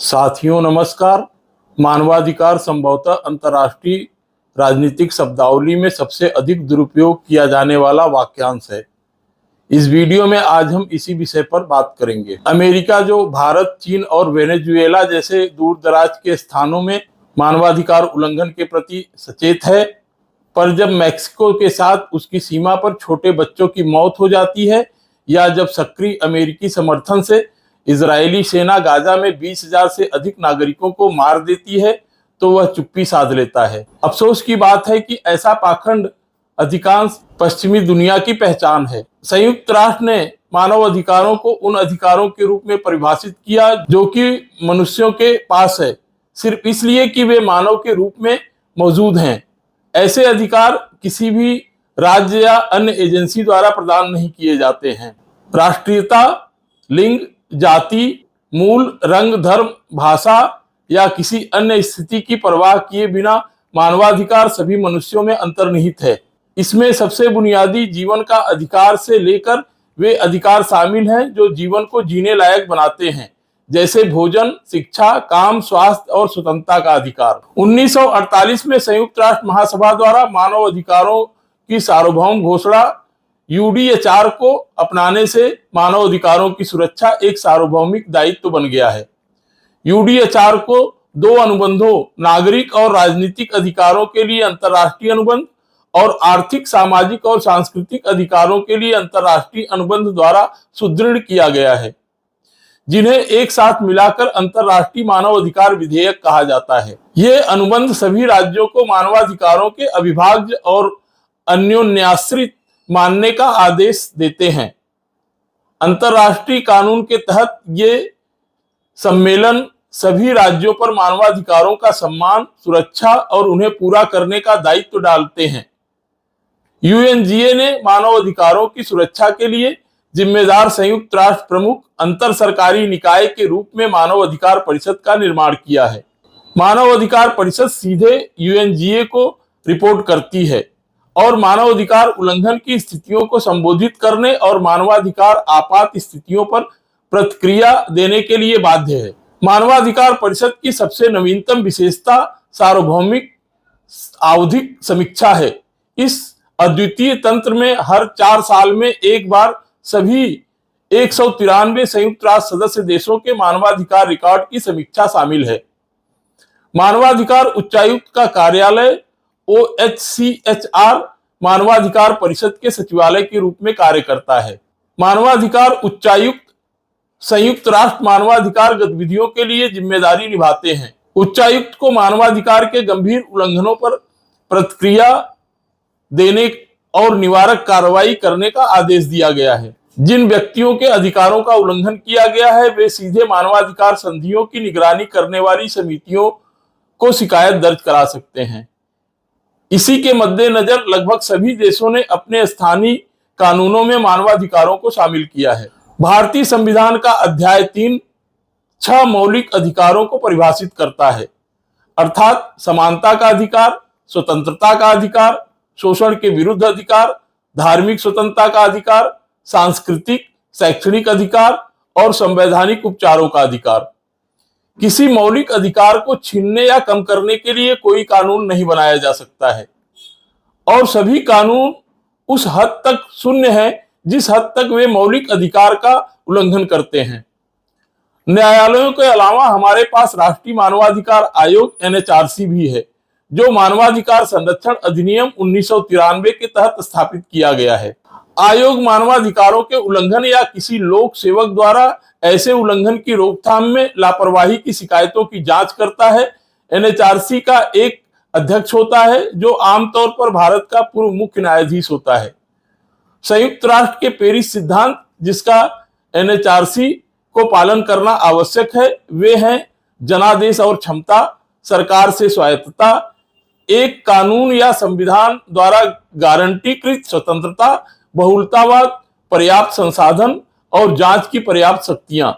साथियों नमस्कार। मानवाधिकार संभवतः अंतर्राष्ट्रीय राजनीतिक शब्दावली में सबसे अधिक दुरुपयोग किया जाने वाला वाक्यांश है। इस वीडियो में आज हम इसी विषय पर बात करेंगे। अमेरिका जो भारत, चीन और वेनेजुएला जैसे दूर दराज के स्थानों में मानवाधिकार उल्लंघन के प्रति सचेत है, पर जब मैक्सिको के साथ उसकी सीमा पर छोटे बच्चों की मौत हो जाती है या जब सक्रिय अमेरिकी समर्थन से इजरायली सेना गाजा में 20,000 से अधिक नागरिकों को मार देती है, तो वह चुप्पी साध लेता है। अफसोस की बात है कि ऐसा पाखंड अधिकांश पश्चिमी दुनिया की पहचान है। संयुक्त राष्ट्र ने मानव अधिकारों को उन अधिकारों के रूप में परिभाषित किया जो कि मनुष्यों के पास है, सिर्फ इसलिए कि वे मानव के रूप में मौजूद हैं। ऐसे अधिकार किसी भी राज्य या अन्य एजेंसी द्वारा प्रदान नहीं किए जाते हैं। राष्ट्रीयता, लिंग, जाति, मूल, रंग, धर्म, भाषा या किसी अन्य स्थिति की परवाह किए बिना मानवाधिकार सभी मनुष्यों में अंतर्निहित है। इसमें सबसे बुनियादी जीवन का अधिकार से लेकर वे अधिकार शामिल हैं जो जीवन को जीने लायक बनाते हैं, जैसे भोजन, शिक्षा, काम, स्वास्थ्य और स्वतंत्रता का अधिकार। 1948 में संयुक्त राष्ट्र महासभा द्वारा मानव अधिकारों की सार्वभौम घोषणा यूडीएचआर को अपनाने से मानव अधिकारों की सुरक्षा एक सार्वभौमिक दायित्व बन गया है। यूडीएचआर को दो अनुबंधों, नागरिक और राजनीतिक अधिकारों के लिए अंतर्राष्ट्रीय अनुबंध और आर्थिक, सामाजिक और सांस्कृतिक अधिकारों के लिए अंतर्राष्ट्रीय अनुबंध द्वारा सुदृढ़ किया गया है, जिन्हें एक साथ मिलाकर अंतर्राष्ट्रीय मानव अधिकार विधेयक कहा जाता है। ये अनुबंध सभी राज्यों को मानवाधिकारों के अविभाज्य और अन्योन्याश्रित मानने का आदेश देते हैं। अंतर्राष्ट्रीय कानून के तहत ये सम्मेलन सभी राज्यों पर मानवाधिकारों का सम्मान, सुरक्षा और उन्हें पूरा करने का दायित्व डालते हैं। यूएनजीए ने मानव अधिकारों की सुरक्षा के लिए जिम्मेदार संयुक्त राष्ट्र प्रमुख अंतर सरकारी निकाय के रूप में मानव अधिकार परिषद का निर्माण किया है। मानव अधिकार परिषद सीधे यूएनजीए को रिपोर्ट करती है और मानवाधिकार उल्लंघन की स्थितियों को संबोधित करने और मानवाधिकार आपात स्थितियों पर प्रतिक्रिया देने के लिए बाध्य है। मानवाधिकार परिषद की सबसे नवीनतम विशेषता सार्वभौमिक आवधिक समीक्षा है। इस अद्वितीय तंत्र में हर 4 साल में एक बार सभी 193 संयुक्त राष्ट्र सदस्य देशों के मानवाधिकार रिकॉर्ड की समीक्षा शामिल है। मानवाधिकार उच्चायुक्त का कार्यालय OHCHR मानवाधिकार परिषद के सचिवालय के रूप में कार्य करता है। मानवाधिकार उच्चायुक्त संयुक्त राष्ट्र मानवाधिकार गतिविधियों के लिए जिम्मेदारी निभाते हैं। उच्चायुक्त को मानवाधिकार के गंभीर उल्लंघनों पर प्रतिक्रिया देने और निवारक कार्रवाई करने का आदेश दिया गया है। जिन व्यक्तियों के अधिकारों का उल्लंघन किया गया है वे सीधे मानवाधिकार संधियों की निगरानी करने वाली समितियों को शिकायत दर्ज करा सकते हैं। इसी के मद्देनजर लगभग सभी देशों ने अपने स्थानीय कानूनों में मानवाधिकारों को शामिल किया है। भारतीय संविधान का अध्याय 3 6 मौलिक अधिकारों को परिभाषित करता है, अर्थात समानता का अधिकार, स्वतंत्रता का अधिकार, शोषण के विरुद्ध अधिकार, धार्मिक स्वतंत्रता का अधिकार, सांस्कृतिक शैक्षणिक अधिकार और संवैधानिक उपचारों का अधिकार। किसी मौलिक अधिकार को छीनने या कम करने के लिए कोई कानून नहीं बनाया जा सकता है और सभी कानून उस हद तक शून्य हैं जिस हद तक वे मौलिक अधिकार का उल्लंघन करते हैं। न्यायालयों के अलावा हमारे पास राष्ट्रीय मानवाधिकार आयोग NHRC भी है, जो मानवाधिकार संरक्षण अधिनियम 1993 के तहत स्थापित किया गया है। आयोग मानवाधिकारों के उल्लंघन या किसी लोक सेवक द्वारा ऐसे उल्लंघन की रोकथाम में लापरवाही की शिकायतों की जांच करता है। NHRC का एक अध्यक्ष होता है जो आमतौर पर भारत का पूर्व मुख्य न्यायाधीश होता है। संयुक्त राष्ट्र के पेरिस सिद्धांत, जिसका NHRC को पालन करना आवश्यक है, वे हैं जनादेश और क्षमता, सरकार से स्वायत्तता, एक कानून या संविधान द्वारा गारंटीकृत स्वतंत्रता, बहुलतावाद, पर्याप्त संसाधन और जांच की पर्याप्त शक्तियां।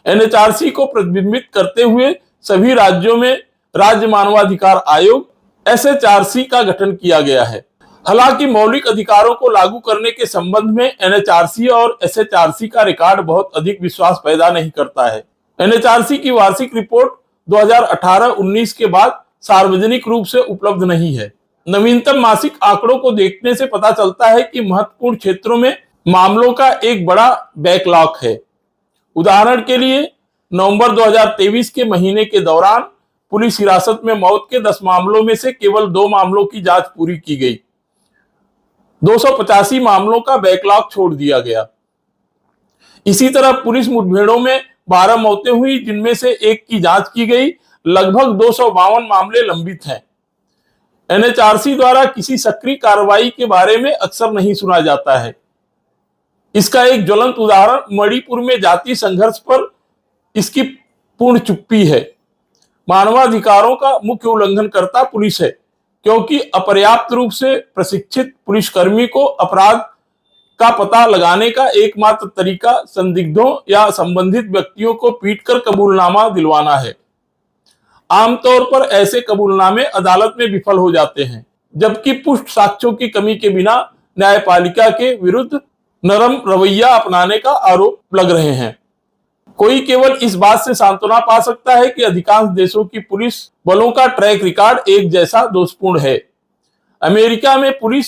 NHRC को प्रतिबिंबित करते हुए सभी राज्यों में राज्य मानवाधिकार आयोग SHRC का गठन किया गया है। हालांकि मौलिक अधिकारों को लागू करने के संबंध में NHRC और SHRC का रिकॉर्ड बहुत अधिक विश्वास पैदा नहीं करता है। एनएचआरसी की वार्षिक रिपोर्ट 2018-19 के बाद सार्वजनिक रूप से उपलब्ध नहीं है। नवीनतम मासिक आंकड़ों को देखने से पता चलता है कि महत्वपूर्ण क्षेत्रों में मामलों का एक बड़ा बैकलॉग है। उदाहरण के लिए नवंबर 2023 के महीने के दौरान पुलिस हिरासत में मौत के 10 मामलों में से केवल 2 मामलों की जांच पूरी की गई। 285 मामलों का बैकलॉग छोड़ दिया गया। इसी तरह पुलिस मुठभेड़ों में 12 मौतें हुई, जिनमें से 1 की जांच की गई। लगभग 252 मामले लंबित हैं। एनएचआरसी द्वारा किसी सक्रिय कार्रवाई के बारे में अक्सर नहीं सुना जाता है। इसका एक ज्वलंत उदाहरण मणिपुर में जातीय संघर्ष पर इसकी पूर्ण चुप्पी है। मानवाधिकारों का मुख्य उल्लंघनकर्ता पुलिस है, क्योंकि अपर्याप्त रूप से प्रशिक्षित पुलिसकर्मी को अपराध का पता लगाने का एकमात्र तरीका संदिग्धों या संबंधित व्यक्तियों को पीटकर कबूलनामा दिलवाना है। आमतौर पर ऐसे कबूलनामे अदालत में विफल हो जाते हैं, जबकि पुष्ट साक्ष्यों की कमी के बिना न्यायपालिका के विरुद्ध नरम रवैया अपनाने का आरोप लग रहे हैं। कोई केवल इस बात से सांत्वना पा सकता है कि अधिकांश देशों की पुलिस बलों का ट्रैक रिकॉर्ड एक जैसा दोषपूर्ण है। अमेरिका में पुलिस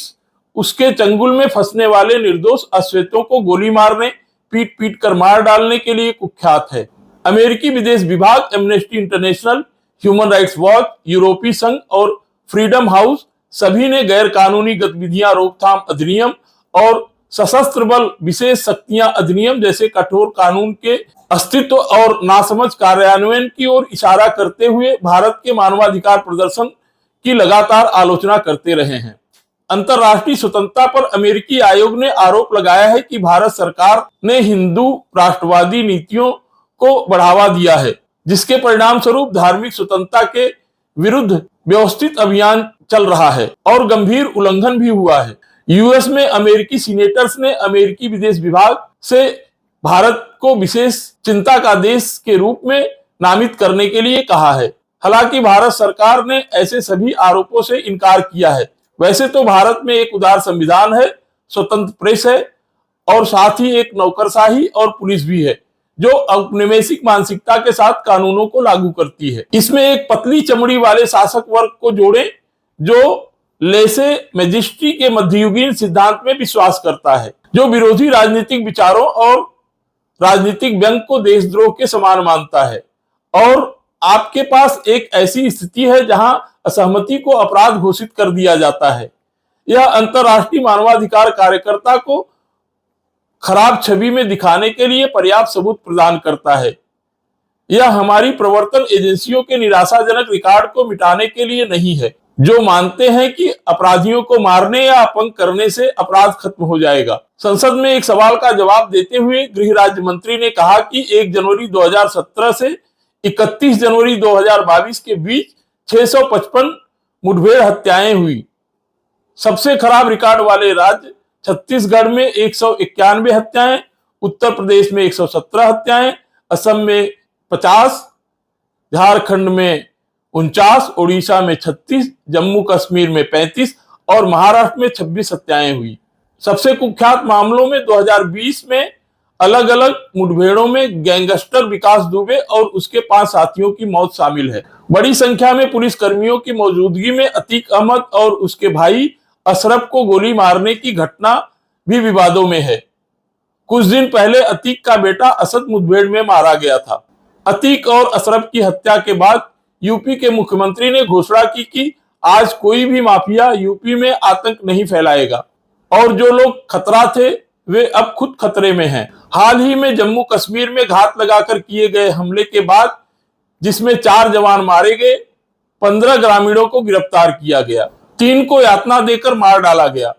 उसके चंगुल में फंसने वाले निर्दोष अश्वेतों को गोली मारने, पीट पीट कर मार डालने के लिए कुख्यात है। अमेरिकी विदेश विभाग, amnesty international, human rights watch, यूरोपीय संघ और फ्रीडम हाउस सभी ने गैर कानूनी गतिविधियां रोकथाम अधिनियम और सशस्त्र बल विशेष शक्तियां अधिनियम जैसे कठोर कानून के अस्तित्व और नासमझ कार्यान्वयन की ओर इशारा करते हुए भारत के मानवाधिकार प्रदर्शन की लगातार आलोचना करते रहे हैं। अंतर्राष्ट्रीय स्वतंत्रता पर अमेरिकी आयोग ने आरोप लगाया है कि भारत सरकार ने हिंदू राष्ट्रवादी नीतियों को बढ़ावा दिया है, जिसके परिणाम स्वरूप धार्मिक स्वतंत्रता के विरुद्ध व्यवस्थित अभियान चल रहा है और गंभीर उल्लंघन भी हुआ है। यूएस में अमेरिकी सीनेटर्स ने अमेरिकी विदेश विभाग से भारत को विशेष चिंता का देश के रूप में नामित करने के लिए कहा है। हालांकि भारत सरकार ने ऐसे सभी आरोपों से इनकार किया है। वैसे तो भारत में एक उदार संविधान है, स्वतंत्र प्रेस है और साथ ही एक नौकरशाही और पुलिस भी है, जो औपनिवेशिक मानसिकता के साथ कानूनों को लागू करती है। इसमें एक पतली चमड़ी वाले शासक वर्ग को जोड़ें, जो लेसे मैजिस्ट्री के मध्ययुगीन सिद्धांत में विश्वास करता है, जो विरोधी राजनीतिक विचारों और राजनीतिक व्यंग को देशद्रोह के समान मानता है। और आपके पास एक ऐसी स्थिति है जहां असहमति को अपराध घोषित कर दिया जाता है। यह अंतर्राष्ट्रीय मानवाधिकार कार्यकर्ता को खराब छवि में दिखाने के लिए पर्याप्त सबूत प्रदान करता है। यह हमारी प्रवर्तन एजेंसियों के निराशाजनक रिकॉर्ड को मिटाने के लिए नहीं है, जो मानते हैं कि अपराधियों को मारने या अपंग करने से अपराध खत्म हो जाएगा। संसद में एक सवाल का जवाब देते हुए गृह राज्य मंत्री ने कहा कि 1 जनवरी 2017 से 31 जनवरी 2022 के बीच 655 मुठभेड़ हत्याएं हुई। सबसे खराब रिकॉर्ड वाले राज्य छत्तीसगढ़ में 191 हत्याएं, उत्तर प्रदेश में 117 हत्याएं, असम में 50, झारखंड में 49, ओडिशा में 36, जम्मू कश्मीर में 35 और महाराष्ट्र में 26 हत्याएं हुई। सबसे कुख्यात मामलों में 2020 में अलग अलग मुठभेड़ों में गैंगस्टर विकास दुबे और उसके 5 साथियों की मौत शामिल है। बड़ी संख्या में पुलिसकर्मियों की मौजूदगी में अतीक अहमद और उसके भाई अशरफ को गोली मारने की घटना भी विवादों में है। कुछ दिन पहले अतीक का बेटा असद मुठभेड़ में मारा गया था। अतीक और अशरफ की हत्या के बाद यूपी के मुख्यमंत्री ने घोषणा की कि आज कोई भी माफिया यूपी में आतंक नहीं फैलाएगा और जो लोग खतरा थे वे अब खुद खतरे में हैं। हाल ही में जम्मू कश्मीर में घात लगाकर किए गए हमले के बाद, जिसमें 4 जवान मारे गए, 15 ग्रामीणों को गिरफ्तार किया गया, 3 को यातना देकर मार डाला गया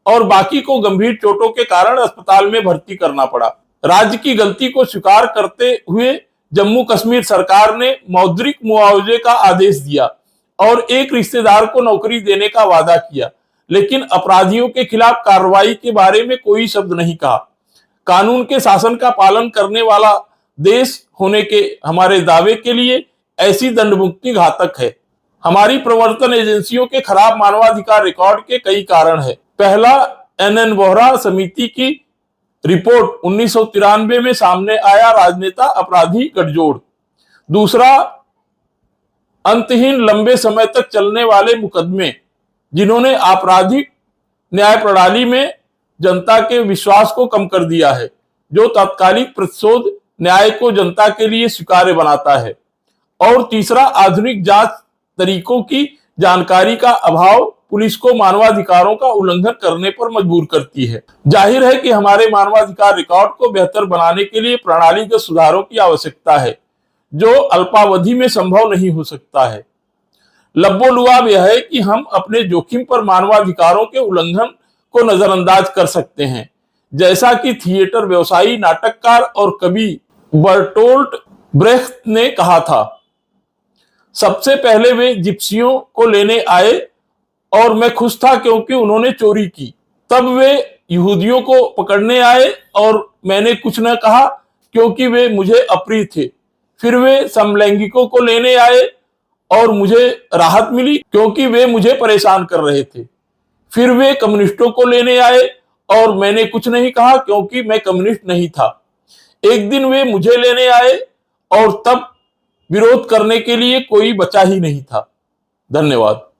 और बाकी को गंभीर चोटों के कारण अस्पताल में भर्ती करना पड़ा। राज्य की गलती को स्वीकार करते हुए जम्मू कश्मीर सरकार ने मौद्रिक मुआवजे का आदेश दिया और एक रिश्तेदार को नौकरी देने का वादा किया, लेकिन अपराधियों के खिलाफ कार्रवाई के बारे में कोई शब्द नहीं कहा। कानून के शासन का पालन करने वाला देश होने के हमारे दावे के लिए ऐसी दंडमुक्ति घातक है। हमारी प्रवर्तन एजेंसियों के खराब मानवाधिकार रिकॉर्ड के कई कारण है। पहला, एनएन वोहरा समिति की रिपोर्ट 1993 में सामने आया राजनेता अपराधी गठजोड़। दूसरा, अंतहीन लंबे समय तक चलने वाले मुकदमे जिन्होंने आपराधिक न्याय प्रणाली में जनता के विश्वास को कम कर दिया है, जो तात्कालिक प्रतिशोध न्याय को जनता के लिए स्वीकार्य बनाता है। और तीसरा, आधुनिक जांच तरीकों की जानकारी का अभाव पुलिस को मानवाधिकारों का उल्लंघन करने पर मजबूर करती है। जाहिर है कि हमारे मानवाधिकार रिकॉर्ड को बेहतर बनाने के लिए प्रणालीगत सुधारों की आवश्यकता है, जो अल्पावधि में संभव नहीं हो सकता है। लब्बो-लुआब यह है कि हम अपने जोखिम पर मानवाधिकारों के उल्लंघन को नजरअंदाज कर सकते हैं, जैसा कि थिएटर व्यवसायी, नाटककार और कवि बर्टोल्ट ब्रेख्त ने कहा था। सबसे पहले वे जिप्सियों को लेने आए और मैं खुश था क्योंकि उन्होंने चोरी की। तब वे यहूदियों को पकड़ने आए और मैंने कुछ न कहा क्योंकि वे मुझे अप्रिय थे। फिर वे समलैंगिकों को लेने आए और मुझे राहत मिली क्योंकि वे मुझे परेशान कर रहे थे। फिर वे कम्युनिस्टों को लेने आए और मैंने कुछ नहीं कहा क्योंकि मैं कम्युनिस्ट नहीं था। एक दिन वे मुझे लेने आए और तब विरोध करने के लिए कोई बचा ही नहीं था। धन्यवाद।